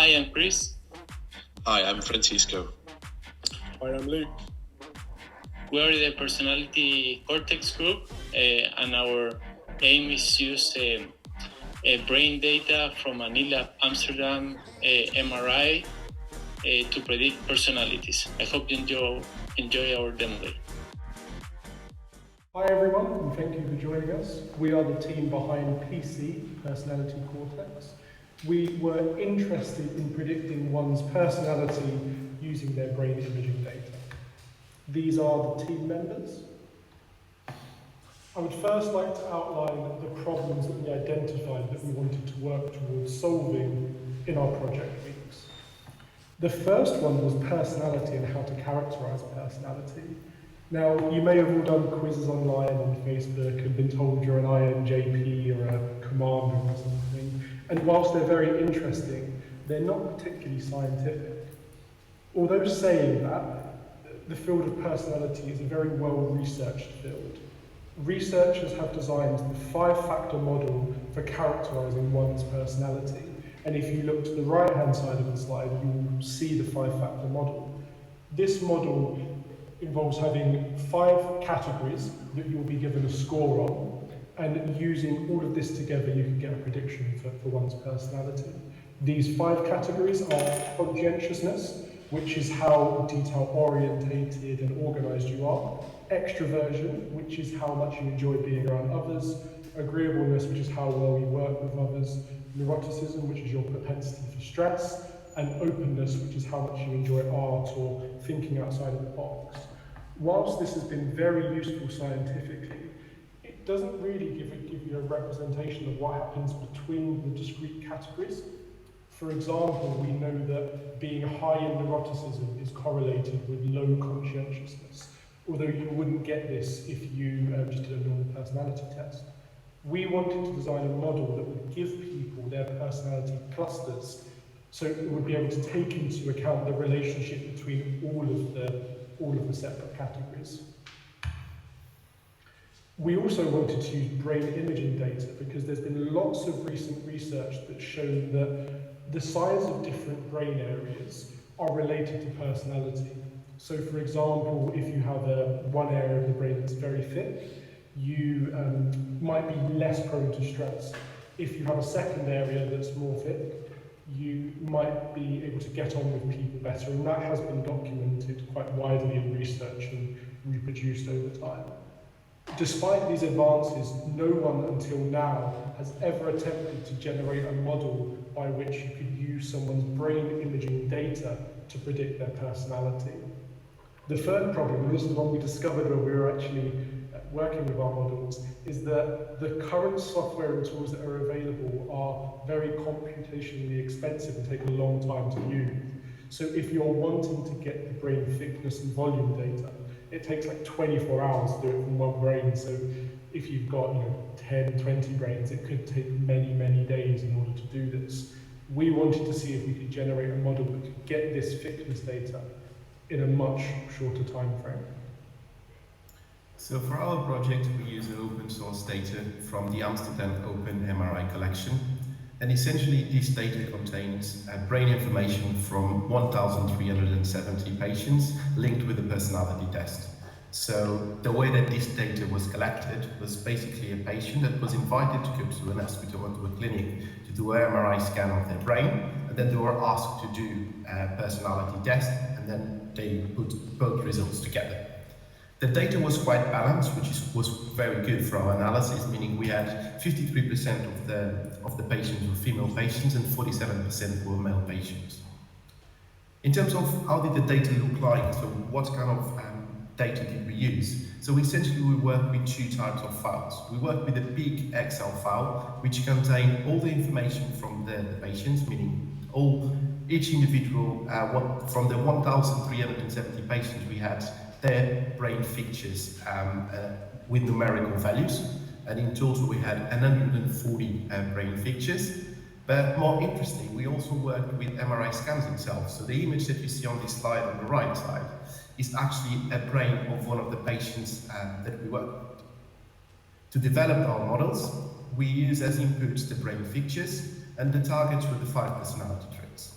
Hi, I'm Chris. Hi, I'm Francisco. Hi, I'm Luke. We are the personality Cortex group, and our aim is to use brain data from a NILAB Amsterdam MRI to predict personalities. I hope you enjoy our demo day. Hi everyone, and thank you for joining us. We are the team behind PC, Personality Cortex. We were interested in predicting one's personality using their brain imaging data. These are the team members. I would first like to outline the problems that we identified that we wanted to work towards solving in our project weeks. The first one was personality and how to characterize personality. Now, you may have all done quizzes online on Facebook and been told you're an INJP or a commander or something, and whilst they're very interesting, they're not particularly scientific. Although saying that, the field of personality is a very well-researched field. Researchers have designed the 5-factor model for characterizing one's personality, and if you look to the right-hand side of the slide, you will see the 5-factor model. This model involves having 5 categories that you'll be given a score on, and using all of this together you can get a prediction for one's personality. These 5 categories are conscientiousness, which is how detail-orientated and organised you are; extroversion, which is how much you enjoy being around others; agreeableness, which is how well you work with others; neuroticism, which is your propensity for stress; and openness, which is how much you enjoy art or thinking outside of the box. Whilst this has been very useful scientifically, it doesn't really give you a representation of what happens between the discrete categories. For example, we know that being high in neuroticism is correlated with low conscientiousness, although you wouldn't get this if you just did a normal personality test. We wanted to design a model that would give people their personality clusters, so it would be able to take into account the relationship between all of the separate categories. We also wanted to use brain imaging data because there's been lots of recent research that shown that the size of different brain areas are related to personality. So for example, if you have one area of the brain that's very thick, you might be less prone to stress. If you have a second area that's more thick, you might be able to get on with people better, and that has been documented quite widely in research and reproduced over time. Despite these advances, no one until now has ever attempted to generate a model by which you could use someone's brain imaging data to predict their personality. The third problem, and this is one we discovered when we were actually working with our models, is that the current software and tools that are available are very computationally expensive and take a long time to use. So if you're wanting to get the brain thickness and volume data, it takes like 24 hours to do it from one brain. So if you've got 10, 20 brains, it could take many, many days in order to do this. We wanted to see if we could generate a model that could get this thickness data in a much shorter time frame. So for our project, we use open source data from the Amsterdam Open MRI collection. And essentially, this data contains brain information from 1,370 patients linked with a personality test. So the way that this data was collected was basically a patient that was invited to go to an hospital or to a clinic to do an MRI scan of their brain, and then they were asked to do a personality test, and then they put both results together. The data was quite balanced, which was very good for our analysis, meaning we had 53% of the patients were female patients and 47% were male patients. In terms of how did the data look like, so what kind of data did we use? So essentially we work with 2 types of files. We work with a big Excel file, which contains all the information from the patients, meaning each individual, from the 1,370 patients we had, their brain features with numerical values, and in total we had 140 brain features. But more interesting, we also worked with MRI scans itself. So the image that you see on this slide on the right side is actually a brain of one of the patients that we worked with. To develop our models, we use as inputs the brain features, and the targets were the 5 personality traits.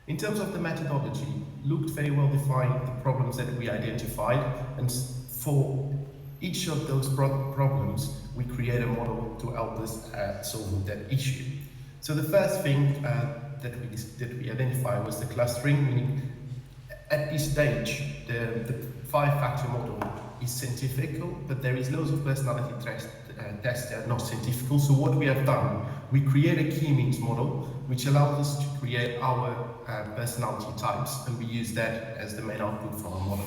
In terms of the methodology, Luke very well defined the problems that we identified, and for each of those problems, we create a model to help us solve that issue. So the first thing that we identified was the clustering, meaning at this stage, the five-factor model is scientific, but there is loads of personality tests that are not scientific. So what we have done, we create a key means model, which allows us to create our personality types, and we use that as the main output for our model.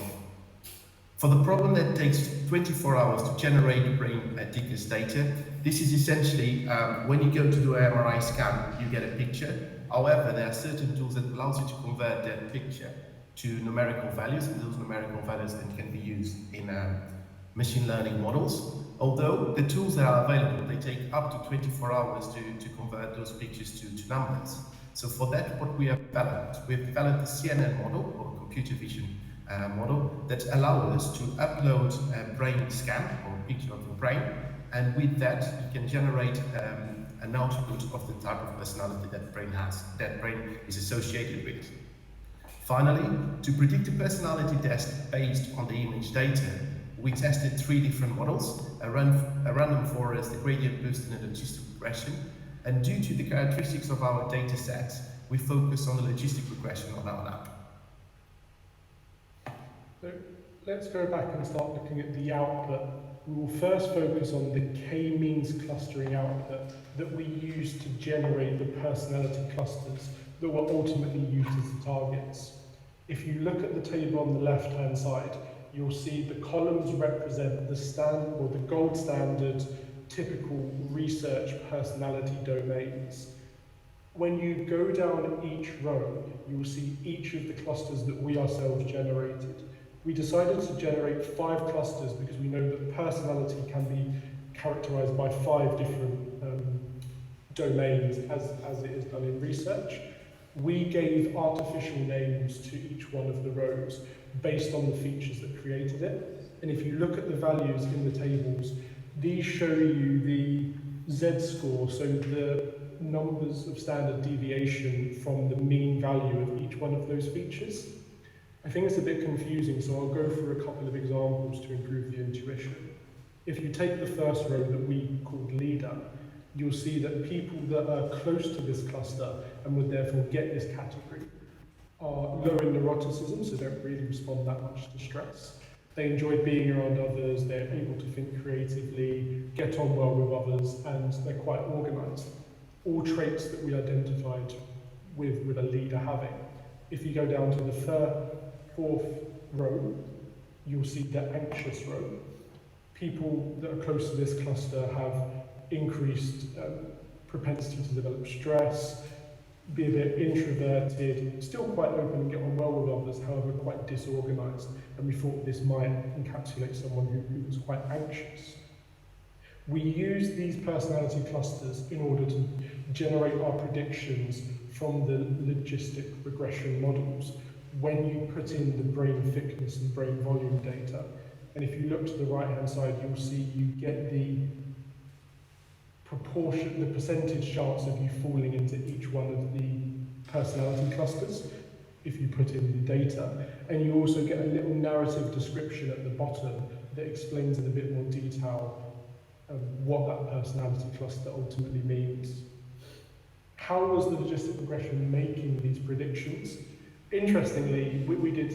For the problem that takes 24 hours to generate brain thickness data, this is essentially when you go to do an MRI scan, you get a picture. However, there are certain tools that allows you to convert that picture to numerical values, and those numerical values then can be used in machine learning models. Although the tools that are available, they take up to 24 hours to convert those pictures to numbers. So for that, what we have developed, we've developed the CNN model, or computer vision model, that allows us to upload a brain scan, or a picture of the brain, and with that, you can generate an output of the type of personality that brain is associated with. Finally, to predict a personality test based on the image data, we tested 3 different models, a random forest, a gradient boost, and a logistic progression. And due to the characteristics of our data sets, we focus on the logistic progression on our lab. So let's go back and start looking at the output. We will first focus on the k-means clustering output that we use to generate the personality clusters that were ultimately used as the targets. If you look at the table on the left-hand side, you'll see the columns represent the gold standard typical research personality domains. When you go down each row, you will see each of the clusters that we ourselves generated. We decided to generate 5 clusters because we know that personality can be characterized by 5 different domains as it is done in research. We gave artificial names to each one of the rows based on the features that created it. And if you look at the values in the tables, these show you the Z-score, so the numbers of standard deviation from the mean value of each one of those features. I think it's a bit confusing, so I'll go through a couple of examples to improve the intuition. If you take the first row that we called leader, you'll see that people that are close to this cluster and would therefore get this category are low in neuroticism, so don't really respond that much to stress. They enjoy being around others, they're able to think creatively, get on well with others, and they're quite organised. All traits that we identified with a leader having. If you go down to the fourth row, you'll see the anxious row. People that are close to this cluster have increased propensity to develop stress, be a bit introverted, still quite open and get on well with others, however quite disorganised, and we thought this might encapsulate someone who was quite anxious. We use these personality clusters in order to generate our predictions from the logistic regression models when you put in the brain thickness and brain volume data. And if you look to the right-hand side, you'll see you get the proportion, the percentage chance of you falling into each one of the personality clusters if you put in the data. And you also get a little narrative description at the bottom that explains in a bit more detail what that personality cluster ultimately means. How was the logistic progression making these predictions? Interestingly, we did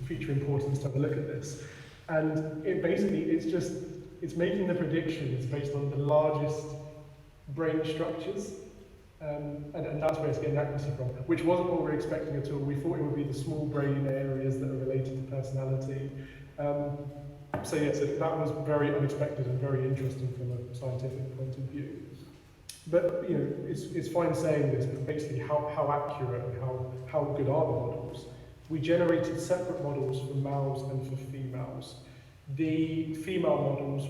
feature importance to have a look at this, and it basically it's making the predictions based on the largest brain structures, and that's where it's getting accuracy from, which wasn't what we were expecting at all. We thought it would be the small brain areas that are related to personality. So that was very unexpected and very interesting from a scientific point of view. But it's fine saying this, but basically how accurate and how good are the models? We generated separate models for males and for females. The female models,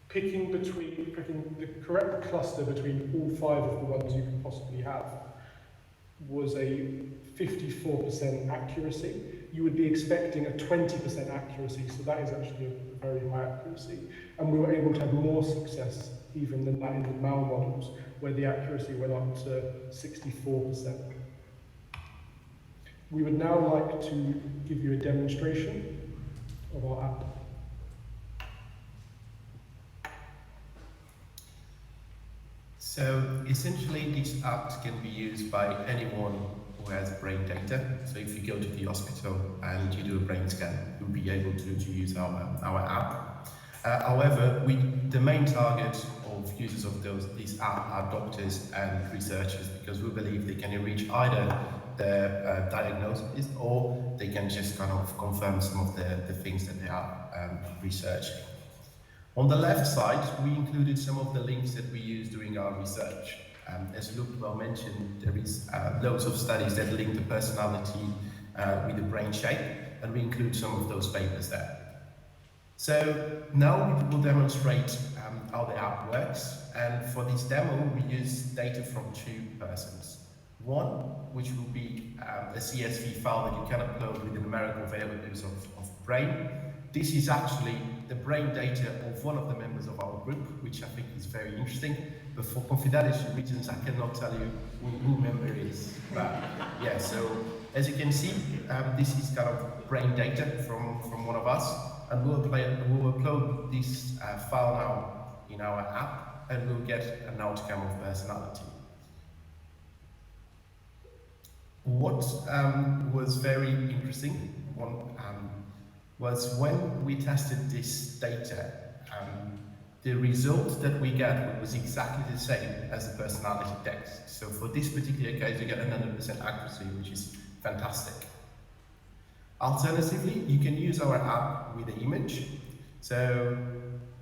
picking the correct cluster between all 5 of the ones you can possibly have, was a 54% accuracy. You would be expecting a 20% accuracy, so that is actually a very high accuracy. And we were able to have more success even than that in the male models, where the accuracy went up to 64%. We would now like to give you a demonstration of our app. So essentially, these apps can be used by anyone who has brain data. So if you go to the hospital and you do a brain scan, you'll be able to use our app. However, the main target of users of these apps are doctors and researchers, because we believe they can enrich either the diagnosis, or they can just kind of confirm some of the things that they are researching. On the left side, we included some of the links that we use during our research. As Luke well mentioned, there is loads of studies that link the personality with the brain shape, and we include some of those papers there. So now we will demonstrate how the app works, and for this demo we use data from two persons. One, which will be a CSV file that you can upload with the numerical values of brain. This is actually the brain data of one of the members of our group, which I think is very interesting. But for confidentiality reasons, I cannot tell you who member it is. But yeah, so as you can see, this is kind of brain data from one of us, and we'll upload this file now in our app, and we'll get an outcome of personality. What was very interesting was when we tested this data, the result that we got was exactly the same as the personality test. So for this particular case, you get 100% accuracy, which is fantastic. Alternatively, you can use our app with the image. So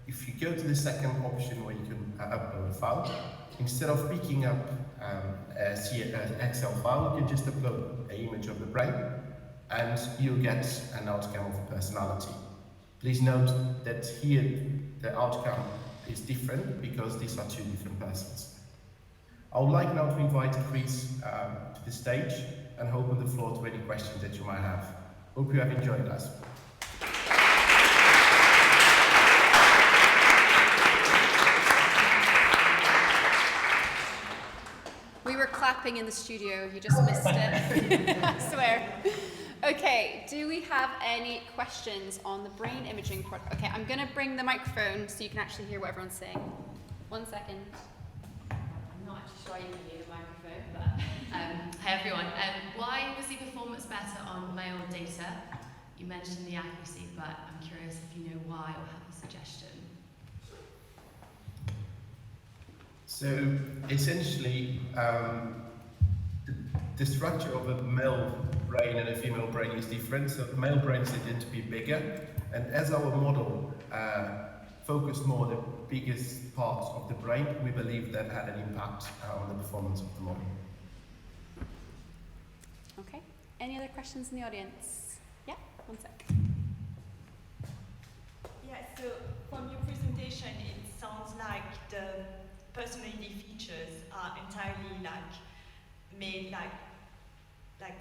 if you go to the second option where you can upload a file, instead of picking up an Excel file, you can just upload an image of the brain, and you'll get an outcome of the personality. Please note that here the outcome is different because these are two different persons. I would like now to invite Chris to the stage and open the floor to any questions that you might have. Hope you have enjoyed us. We were clapping in the studio, you just missed it. I swear. Okay, do we have any questions on the brain imaging product? Okay, I'm going to bring the microphone so you can actually hear what everyone's saying. 1 second. I'm not actually sure you can hear the microphone, but hi everyone. Why was the performance better on male data? You mentioned the accuracy, but I'm curious if you know why or have a suggestion. So essentially, the structure of a male brain and a female brain is different. So male brains, they tend to be bigger, and as our model focused more on the biggest parts of the brain, we believe that had an impact on the performance of the model. Okay, any other questions in the audience? Yeah, 1 sec. Yeah, so from your presentation, it sounds like the personality features are entirely made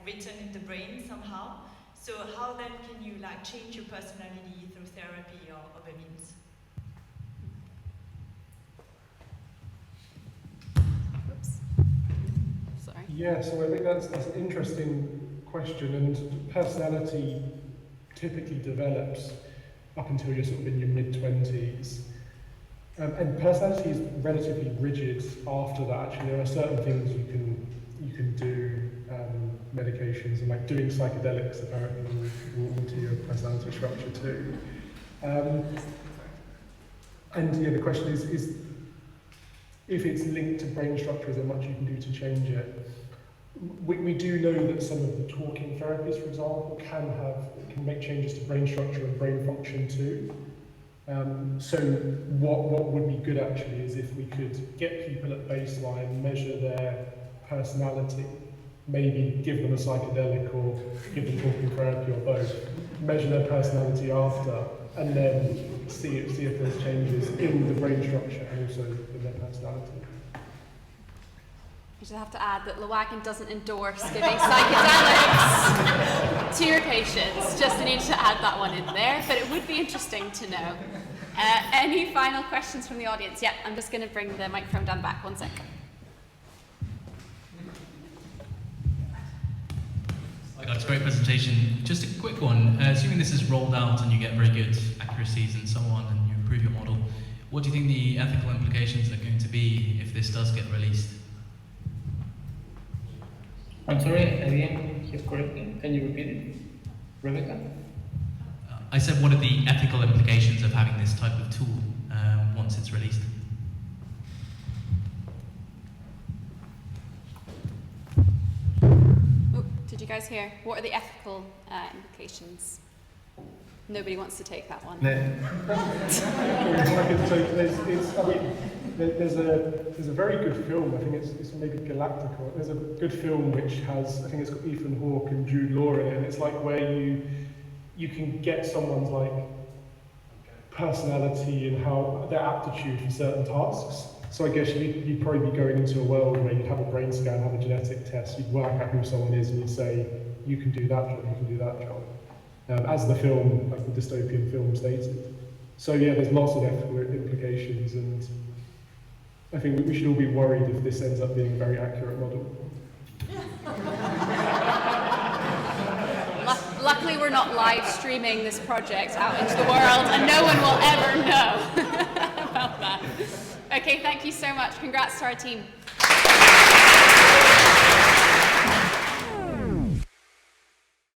written in the brain somehow. So how then can you change your personality through therapy or other means? Oops. Sorry. Yeah, so I think that's an interesting question, and personality typically develops up until you're sort of in your mid-20s. And personality is relatively rigid after that. Actually, there are certain things you can do, medications, and doing psychedelics apparently will alter your personality structure too. And yeah, the question is if it's linked to brain structure, is there much you can do to change it? We do know that some of the talking therapies, for example, can make changes to brain structure and brain function too. So what would be good actually is if we could get people at baseline, measure their personality, maybe give them a psychedelic or give them talking therapy or both, measure their personality after, and then see if there's changes in the brain structure and also in their personality. You just have to add that the Wagon doesn't endorse giving psychedelics to your patients. Just need to add that one in there, but it would be interesting to know. Any final questions from the audience? Yeah, I'm just going to bring the microphone down back. 1 sec. That's a great presentation. Just a quick one. Assuming this is rolled out and you get very good accuracies and so on, and you improve your model, what do you think the ethical implications are going to be if this does get released? I'm sorry, I didn't hear correctly. Can you repeat it, Rebecca? I said, what are the ethical implications of having this type of tool once it's released? Oh, did you guys hear? What are the ethical implications? Nobody wants to take that one. There's a very good film. I think it's maybe Galactica. There's a good film which has, I think it's got Ethan Hawke and Jude Law in it, and it's like where you can get someone's like personality and how their aptitude for certain tasks. So I guess you'd probably be going into a world where you'd have a brain scan, have a genetic test, you'd work out who someone is, and you'd say, you can do that job, you can do that job. As the film, like the dystopian film stated. So yeah, there's lots of ethical implications, and I think we should all be worried if this ends up being a very accurate model. Luckily, we're not live streaming this project out into the world, and no one will ever know about that. Okay, thank you so much. Congrats to our team.